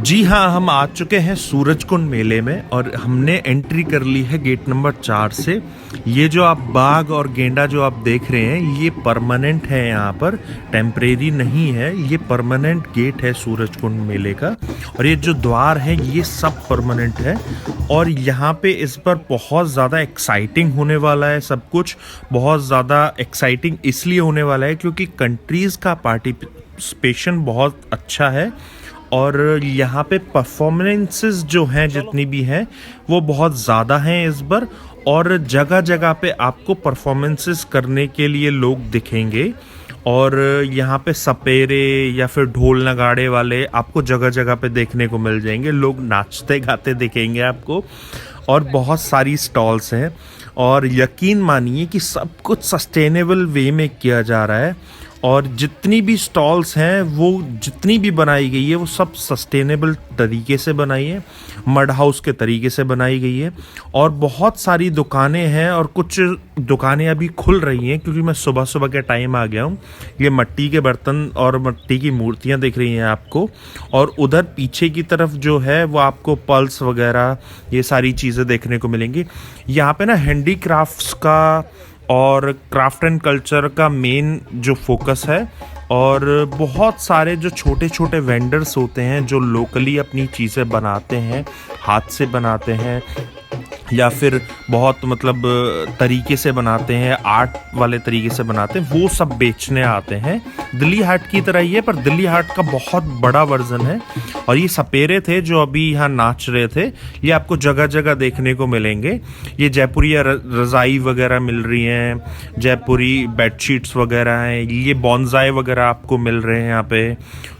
जी हाँ, हम आ चुके हैं सूरजकुंड मेले में और हमने एंट्री कर ली है गेट नंबर 4 से। ये जो आप बाघ और गेंडा जो आप देख रहे हैं, ये परमानेंट है यहाँ पर, टेम्परेरी नहीं है। ये परमानेंट गेट है सूरजकुंड मेले का और ये जो द्वार है ये सब परमानेंट है। और यहाँ पे इस बार बहुत ज़्यादा एक्साइटिंग होने वाला है, सब कुछ बहुत ज़्यादा एक्साइटिंग इसलिए होने वाला है क्योंकि कंट्रीज़ का पार्टिसिपेशन बहुत अच्छा है और यहाँ पे परफॉर्मेंसेस जो हैं जितनी भी हैं वो बहुत ज़्यादा हैं इस बार। और जगह जगह पे आपको परफॉर्मेंसेस करने के लिए लोग दिखेंगे और यहाँ पे सपेरे या फिर ढोल नगाड़े वाले आपको जगह जगह पे देखने को मिल जाएंगे। लोग नाचते गाते दिखेंगे आपको और बहुत सारी स्टॉल्स हैं और यकीन मानिए कि सब कुछ सस्टेनेबल वे में किया जा रहा है और जितनी भी स्टॉल्स हैं वो जितनी भी बनाई गई है वो सब सस्टेनेबल तरीके से बनाई है, मड हाउस के तरीके से बनाई गई है। और बहुत सारी दुकानें हैं और कुछ दुकानें अभी खुल रही हैं क्योंकि मैं सुबह सुबह के टाइम आ गया हूँ। ये मिट्टी के बर्तन और मिट्टी की मूर्तियाँ दिख रही हैं आपको और उधर पीछे की तरफ जो है वो आपको पल्स वगैरह ये सारी चीज़ें देखने को मिलेंगी। यहाँ पे ना हैंडीक्राफ्ट्स का और क्राफ्ट एंड कल्चर का मेन जो फोकस है और बहुत सारे जो छोटे छोटे वेंडर्स होते हैं जो लोकली अपनी चीज़ें बनाते हैं, हाथ से बनाते हैं या फिर बहुत मतलब तरीके से बनाते हैं, आर्ट वाले तरीके से बनाते हैं, वो सब बेचने आते हैं। दिल्ली हाट की तरह ही है पर दिल्ली हाट का बहुत बड़ा वर्जन है। और ये सपेरे थे जो अभी यहाँ नाच रहे थे, ये आपको जगह जगह देखने को मिलेंगे। ये जयपुरी रज़ाई वगैरह मिल रही हैं, जयपुरी बेडशीट्स वगैरह हैं, ये बॉन्साई वगैरह आपको मिल रहे हैं यहाँ पे।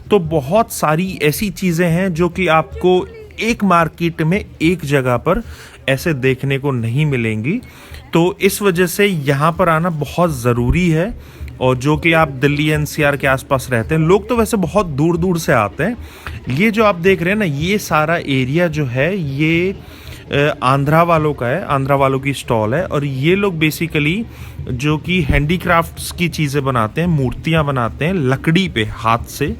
तो बहुत सारी ऐसी चीज़ें हैं जो कि आपको एक मार्केट में एक जगह पर ऐसे देखने को नहीं मिलेंगी। तो इस वजह से यहाँ पर आना बहुत ज़रूरी है। और जो कि आप दिल्ली एनसीआर के आसपास रहते हैं, लोग तो वैसे बहुत दूर दूर से आते हैं। ये जो आप देख रहे हैं ना, ये सारा एरिया जो है ये आंध्रा वालों का है, आंध्रा वालों की स्टॉल है। और ये लोग बेसिकली जो कि हैंडीक्राफ्ट्स की चीज़ें बनाते हैं, मूर्तियाँ बनाते हैं लकड़ी पे हाथ से,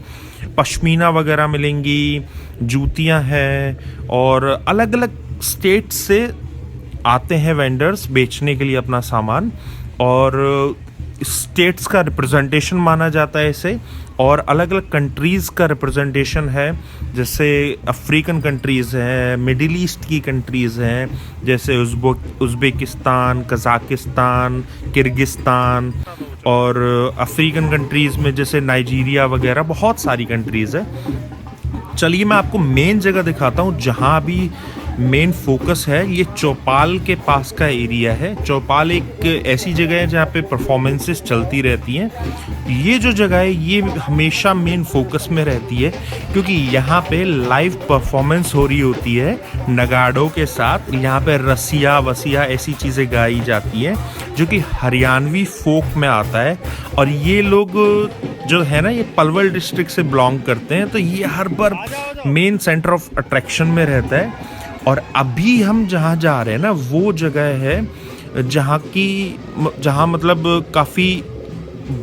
पश्मीना वगैरह मिलेंगी, जूतियाँ हैं और अलग अलग स्टेट से आते हैं वेंडर्स बेचने के लिए अपना सामान। और स्टेट्स का रिप्रेजेंटेशन माना जाता है इसे और अलग अलग कंट्रीज़ का रिप्रेजेंटेशन है। जैसे अफ्रीकन कंट्रीज़ हैं, मिडिल ईस्ट की कंट्रीज़ हैं जैसे उज़्बेकिस्तान, कज़ाकिस्तान, किर्गिस्तान और अफ्रीकन कंट्रीज़ में जैसे नाइजीरिया वगैरह बहुत सारी कंट्रीज़ है। चलिए मैं आपको मेन जगह दिखाता हूँ जहाँ भी मेन फोकस है। ये चौपाल के पास का एरिया है। चौपाल एक ऐसी जगह है जहाँ पे परफॉर्मेंसेस चलती रहती हैं। ये जो जगह है ये हमेशा मेन फोकस में रहती है क्योंकि यहाँ पे लाइव परफॉर्मेंस हो रही होती है नगाड़ों के साथ। यहाँ पे रसिया वसिया ऐसी चीज़ें गाई जाती हैं जो कि हरियाणवी फोक में आता है। और ये लोग जो है ना, ये पलवल डिस्ट्रिक्ट से बिलोंग करते हैं, तो ये हर बार मेन सेंटर ऑफ अट्रैक्शन में रहता है। और अभी हम जहाँ जा रहे हैं ना, वो जगह है जहाँ मतलब काफ़ी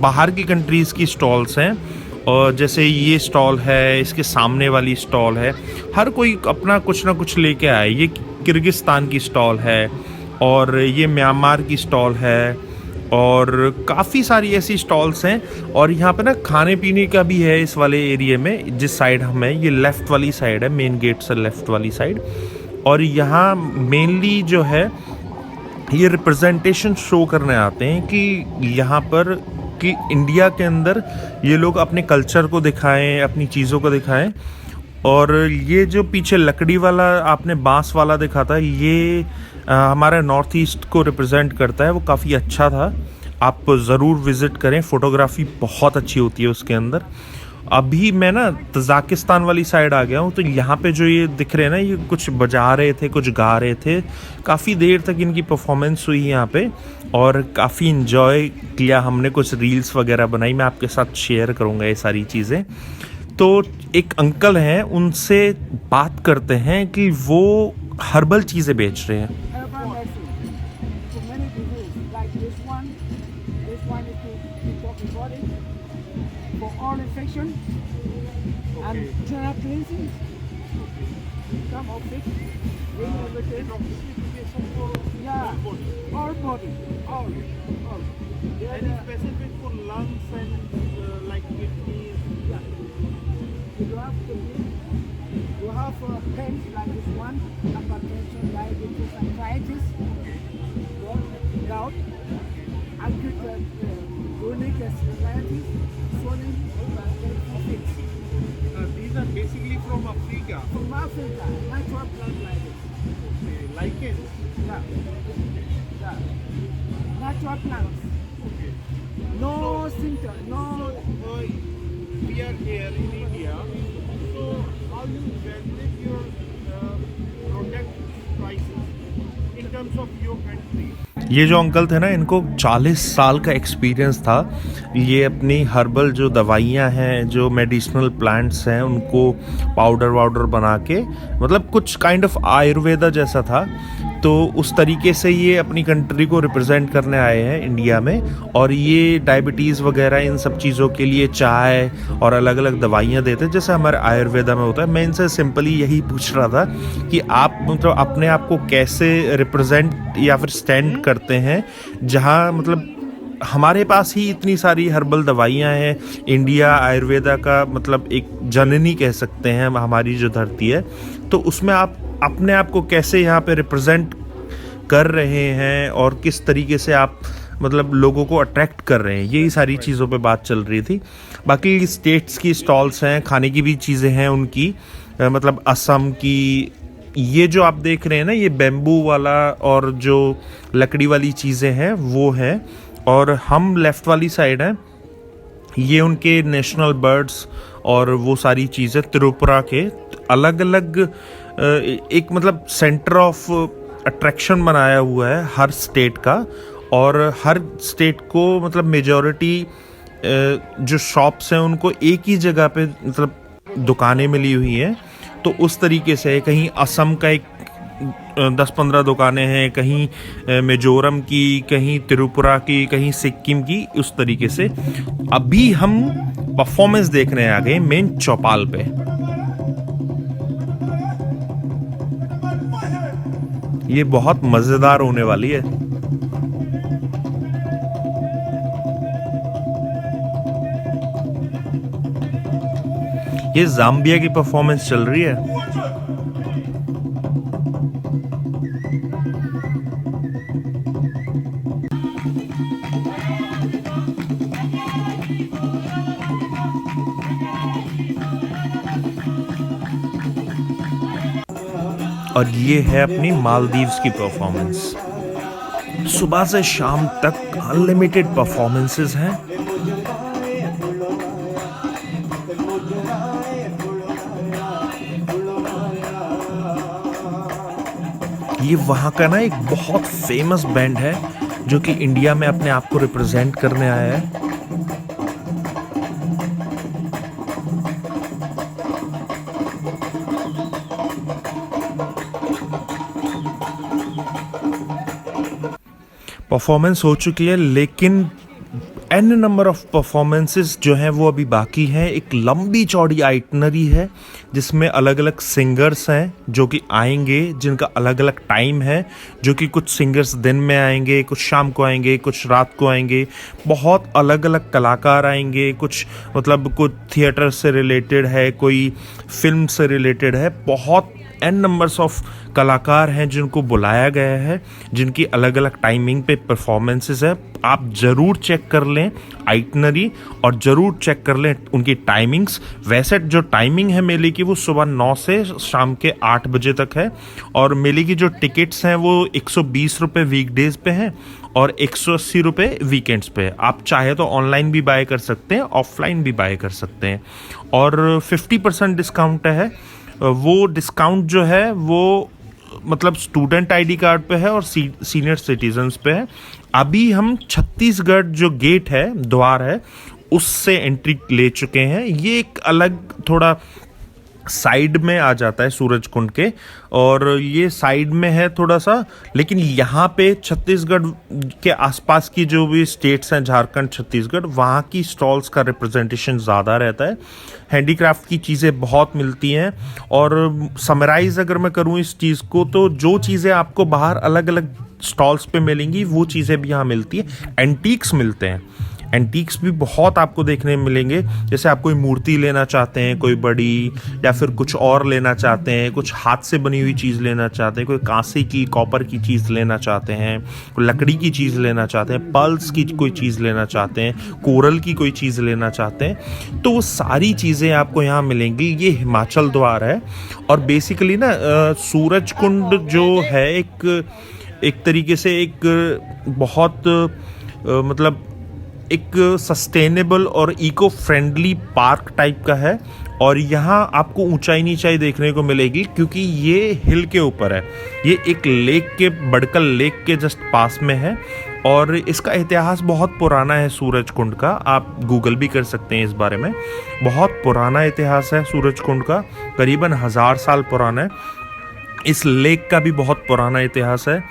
बाहर की कंट्रीज़ की स्टॉल्स हैं। और जैसे ये स्टॉल है, इसके सामने वाली स्टॉल है, हर कोई अपना कुछ ना कुछ लेके आए। ये किर्गिस्तान की स्टॉल है और ये म्यांमार की स्टॉल है और काफ़ी सारी ऐसी स्टॉल्स हैं। और यहाँ पे ना खाने पीने का भी है इस वाले एरिया में। जिस साइड हम हैं, ये लेफ़्ट वाली साइड है, मेन गेट से लेफ़्ट वाली साइड। और यहाँ मेनली जो है ये रिप्रेजेंटेशन शो करने आते हैं कि यहाँ पर कि इंडिया के अंदर ये लोग अपने कल्चर को दिखाएं, अपनी चीज़ों को दिखाएं। और ये जो पीछे लकड़ी वाला आपने बांस वाला देखा था, ये हमारा नॉर्थ ईस्ट को रिप्रेजेंट करता है। वो काफ़ी अच्छा था, आप ज़रूर विज़िट करें। फ़ोटोग्राफ़ी बहुत अच्छी होती है उसके अंदर। अभी मैं ना तजाकिस्तान वाली साइड आ गया हूँ, तो यहाँ पे जो ये दिख रहे हैं ना, ये कुछ बजा रहे थे, कुछ गा रहे थे। काफ़ी देर तक इनकी परफॉर्मेंस हुई यहाँ पे और काफ़ी इन्जॉय किया हमने। कुछ रील्स वगैरह बनाई, मैं आपके साथ शेयर करूँगा ये सारी चीज़ें। तो एक अंकल हैं, उनसे बात करते हैं कि वो हर्बल चीज़ें बेच रहे हैं। and general cleansing outfit, bring everything. Yeah, all body, all. Any specific for lungs and like kidneys? Yeah. You have kidney, you have pain like this one, hypertension, diabetes, arthritis, gout, acute chronic arthritis, swelling, fits. These are basically from Africa. From Africa, natural plant like this. Okay, lichens. Yeah. Yeah. Natural plants. Okay. No symptom, no. We are here in India. So how you evaluate your product prices in terms of your country? ये जो uncle थे ना, इनको 40 साल का experience था। ये अपनी हर्बल जो दवाइयाँ हैं, जो मेडिसिनल प्लांट्स हैं, उनको पाउडर वाउडर बना के, मतलब कुछ काइंड ऑफ आयुर्वेदा जैसा था। तो उस तरीके से ये अपनी कंट्री को रिप्रेजेंट करने आए हैं इंडिया में। और ये डायबिटीज़ वगैरह इन सब चीज़ों के लिए चाय और अलग अलग दवाइयाँ देते हैं, जैसे हमारे आयुर्वेदा में होता है। मैं इनसे सिंपली यही पूछ रहा था कि आप मतलब अपने आप को कैसे रिप्रेजेंट या फिर स्टैंड करते हैं, जहाँ मतलब हमारे पास ही इतनी सारी हर्बल दवाइयाँ हैं। इंडिया आयुर्वेदा का मतलब एक जननी कह सकते हैं हमारी जो धरती है। तो उसमें आप अपने आप को कैसे यहाँ पे रिप्रेजेंट कर रहे हैं और किस तरीके से आप मतलब लोगों को अट्रैक्ट कर रहे हैं, यही सारी चीज़ों पे बात चल रही थी। बाकी स्टेट्स की स्टॉल्स हैं, खाने की भी चीज़ें हैं उनकी, मतलब असम की। ये जो आप देख रहे हैं ना, ये बेम्बू वाला और जो लकड़ी वाली चीज़ें हैं वो हैं। और हम लेफ़्ट वाली साइड हैं, ये उनके नेशनल बर्ड्स और वो सारी चीज़ें त्रिपुरा के अलग अलग एक मतलब सेंटर ऑफ अट्रैक्शन बनाया हुआ है हर स्टेट का। और हर स्टेट को मतलब मेजॉरिटी जो शॉप्स हैं उनको एक ही जगह पे मतलब दुकानें मिली हुई हैं। तो उस तरीके से कहीं असम का एक 10-15 दुकानें हैं, कहीं मिजोरम की, कहीं त्रिपुरा की, कहीं सिक्किम की, उस तरीके से। अभी हम परफॉर्मेंस देखने आ गए मेन चौपाल पे। ये बहुत मज़ेदार होने वाली है। ये जाम्बिया की परफॉर्मेंस चल रही है। और ये है अपनी मालदीव्स की परफॉर्मेंस। सुबह से शाम तक अनलिमिटेड परफॉर्मेंसेस हैं। ये वहाँ का ना एक बहुत फेमस बैंड है जो कि इंडिया में अपने आप को रिप्रेजेंट करने आया है। परफॉर्मेंस हो चुकी है, लेकिन एन नंबर ऑफ परफॉर्मेंसेस जो हैं वो अभी बाकी हैं। एक लंबी चौड़ी आइटनरी है जिसमें अलग अलग सिंगर्स हैं जो कि आएंगे, जिनका अलग अलग टाइम है। जो कि कुछ सिंगर्स दिन में आएंगे, कुछ शाम को आएंगे, कुछ रात को आएंगे। बहुत अलग अलग कलाकार आएंगे। कुछ मतलब कुछ थिएटर से रिलेटेड है, कोई फिल्म से रिलेटेड है। बहुत एन नंबर्स ऑफ कलाकार हैं जिनको बुलाया गया है, जिनकी अलग अलग टाइमिंग पे परफॉर्मेंसेस है। आप ज़रूर चेक कर लें आइटनरी और ज़रूर चेक कर लें उनकी टाइमिंग्स। वैसे जो टाइमिंग है मेले की वो सुबह 9 से शाम के 8 बजे तक है। और मेले की जो टिकट्स हैं वो 120 रुपये वीकडेज़ पे हैं और 180 रुपये वीकेंड्स पे। आप चाहे तो ऑनलाइन भी बाय कर सकते हैं, ऑफलाइन भी बाय कर सकते हैं। और 50% डिस्काउंट है। वो डिस्काउंट जो है वो मतलब स्टूडेंट आईडी कार्ड पे है और सीनियर सिटीजन्स पे है। अभी हम छत्तीसगढ़ जो गेट है, द्वार है, उससे एंट्री ले चुके हैं। ये एक अलग थोड़ा साइड में आ जाता है सूरज कुंड के, और ये साइड में है थोड़ा सा। लेकिन यहाँ पे छत्तीसगढ़ के आसपास की जो भी स्टेट्स हैं, झारखंड, छत्तीसगढ़, वहाँ की स्टॉल्स का रिप्रेजेंटेशन ज़्यादा रहता है। हैंडीक्राफ्ट की चीज़ें बहुत मिलती हैं। और समराइज़ अगर मैं करूँ इस चीज़ को, तो जो चीज़ें आपको बाहर अलग अलग स्टॉल्स पे मिलेंगी वो चीज़ें भी यहाँ मिलती है। एंटीक्स मिलते हैं, एंटीक्स भी बहुत आपको देखने में मिलेंगे। जैसे आप कोई मूर्ति लेना चाहते हैं, कोई बड़ी, या फिर कुछ और लेना चाहते हैं, कुछ हाथ से बनी हुई चीज़ लेना चाहते हैं, कोई कांसे की, कॉपर की चीज़ लेना चाहते हैं, कोई लकड़ी की चीज़ लेना चाहते हैं, पर्ल्स की कोई चीज़ लेना चाहते हैं, कोरल की कोई चीज़ लेना चाहते हैं, तो वो सारी चीज़ें आपको यहाँ मिलेंगी। ये हिमाचल द्वार है। और बेसिकली ना सूरज कुंड जो है एक तरीके से एक बहुत मतलब एक सस्टेनेबल और इको फ्रेंडली पार्क टाइप का है। और यहाँ आपको ऊंचाई नीचाई देखने को मिलेगी, क्योंकि ये हिल के ऊपर है। ये एक लेक के, बड़कल लेक के जस्ट पास में है। और इसका इतिहास बहुत पुराना है सूरज कुंड का, आप गूगल भी कर सकते हैं इस बारे में। बहुत पुराना इतिहास है सूरज कुंड का, करीबन 1000 साल पुराना है। इस लेक का भी बहुत पुराना इतिहास है।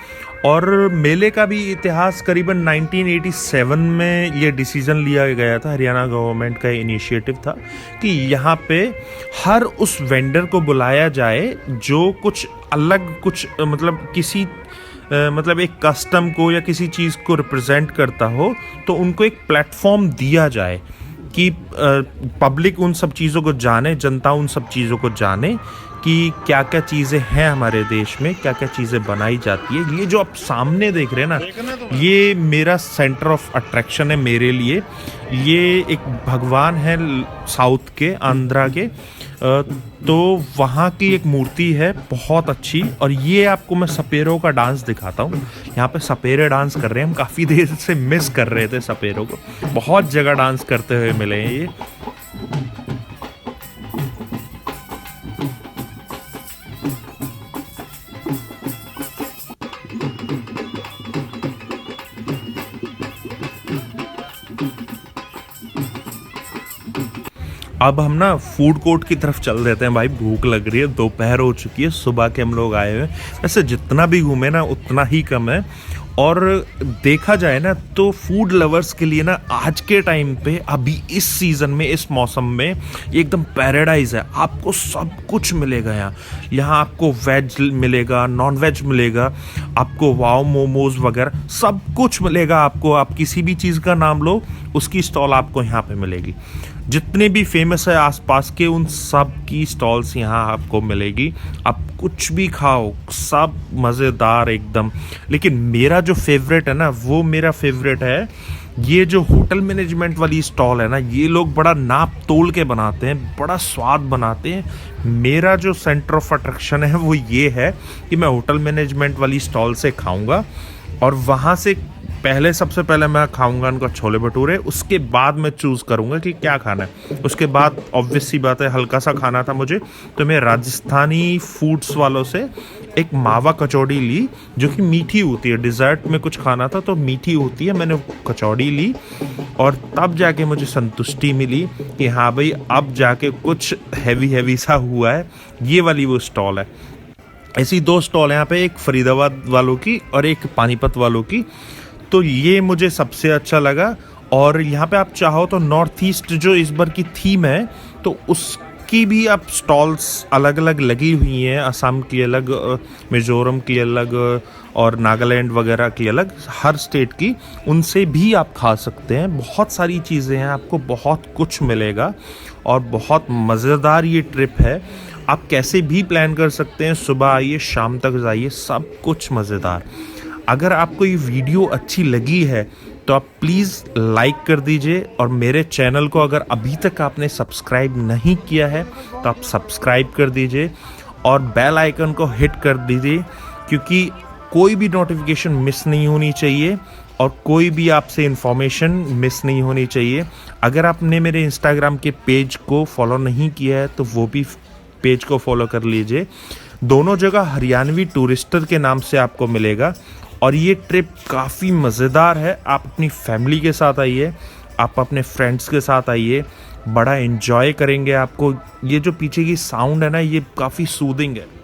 और मेले का भी इतिहास करीबन 1987 में ये डिसीजन लिया गया था, हरियाणा गवर्नमेंट का इनिशिएटिव था कि यहाँ पे हर उस वेंडर को बुलाया जाए जो कुछ अलग, कुछ मतलब किसी मतलब एक कस्टम को या किसी चीज़ को रिप्रेजेंट करता हो, तो उनको एक प्लेटफॉर्म दिया जाए कि पब्लिक उन सब चीज़ों को जाने, जनता उन सब चीज़ों को जाने कि क्या क्या चीज़ें हैं हमारे देश में, क्या क्या चीज़ें बनाई जाती है। ये जो आप सामने देख रहे हैं ना, ये मेरा सेंटर ऑफ अट्रैक्शन है मेरे लिए। ये एक भगवान है साउथ के, आंध्रा के, तो वहाँ की एक मूर्ति है बहुत अच्छी। और ये आपको मैं सपेरों का डांस दिखाता हूँ। यहाँ पे सपेरे डांस कर रहे हैं, हम काफ़ी देर से मिस कर रहे थे सपेरों को, बहुत जगह डांस करते हुए मिले हैं ये। अब हम ना फूड कोर्ट की तरफ चल देते हैं भाई, भूख लग रही है, दोपहर हो चुकी है, सुबह के हम लोग आए हुए हैं। वैसे जितना भी घूमे ना उतना ही कम है। और देखा जाए ना तो फूड लवर्स के लिए ना आज के टाइम पे, अभी इस सीज़न में, इस मौसम में, ये एकदम पैराडाइज है। आपको सब कुछ मिलेगा यहाँ आपको वेज मिलेगा, नॉन वेज मिलेगा, आपको वाव मोमोज वगैरह सब कुछ मिलेगा आपको। आप किसी भी चीज़ का नाम लो, उसकी स्टॉल आपको यहाँ पे मिलेगी। जितने भी फेमस है आसपास के, उन सब की स्टॉल्स यहाँ आपको मिलेगी। आप कुछ भी खाओ, सब मज़ेदार एकदम। लेकिन मेरा जो फेवरेट है ना, वो मेरा फेवरेट है ये जो होटल मैनेजमेंट वाली स्टॉल है ना। ये लोग बड़ा नाप तोल के बनाते हैं, बड़ा स्वाद बनाते हैं। मेरा जो सेंटर ऑफ अट्रैक्शन है वो ये है कि मैं होटल मैनेजमेंट वाली स्टॉल से खाऊंगा, और वहाँ से सबसे पहले मैं खाऊंगा उनका छोले भटूरे। उसके बाद मैं चूज़ करूंगा कि क्या खाना है। उसके बाद ऑब्वियस सी बात है, हल्का सा खाना था मुझे, तो मैं राजस्थानी फूड्स वालों से एक मावा कचौड़ी ली, जो कि मीठी होती है। डिज़र्ट में कुछ खाना था तो मीठी होती है, मैंने कचौड़ी ली। और तब जाके मुझे संतुष्टि मिली कि हाँ भाई, अब जाके कुछ हैवी सा हुआ है। ये वाली वो स्टॉल है। ऐसी 2 स्टॉल है यहाँ पे, एक फरीदाबाद वालों की और एक पानीपत वालों की। तो ये मुझे सबसे अच्छा लगा। और यहाँ पे आप चाहो तो नॉर्थ ईस्ट जो इस बार की थीम है, तो उसकी भी आप स्टॉल्स अलग अलग लगी हुई हैं। असम की अलग, मिज़ोरम की अलग, और नागालैंड वगैरह की अलग, हर स्टेट की, उनसे भी आप खा सकते हैं। बहुत सारी चीज़ें हैं, आपको बहुत कुछ मिलेगा और बहुत मज़ेदार ये ट्रिप है। आप कैसे भी प्लान कर सकते हैं, सुबह आइए, शाम तक जाइए, सब कुछ मज़ेदार। अगर आपको ये वीडियो अच्छी लगी है तो आप प्लीज़ लाइक कर दीजिए, और मेरे चैनल को अगर अभी तक आपने सब्सक्राइब नहीं किया है तो आप सब्सक्राइब कर दीजिए और बेल आइकन को हिट कर दीजिए, क्योंकि कोई भी नोटिफिकेशन मिस नहीं होनी चाहिए और कोई भी आपसे इन्फॉर्मेशन मिस नहीं होनी चाहिए। अगर आपने मेरे इंस्टाग्राम के पेज को फॉलो नहीं किया है तो वो भी पेज को फॉलो कर लीजिए। दोनों जगह हरियाणवी टूरिस्टर के नाम से आपको मिलेगा। और ये ट्रिप काफ़ी मज़ेदार है। आप अपनी फैमिली के साथ आइए, आप अपने फ्रेंड्स के साथ आइए, बड़ा एंजॉय करेंगे। आपको ये जो पीछे की साउंड है ना, ये काफ़ी सूदिंग है।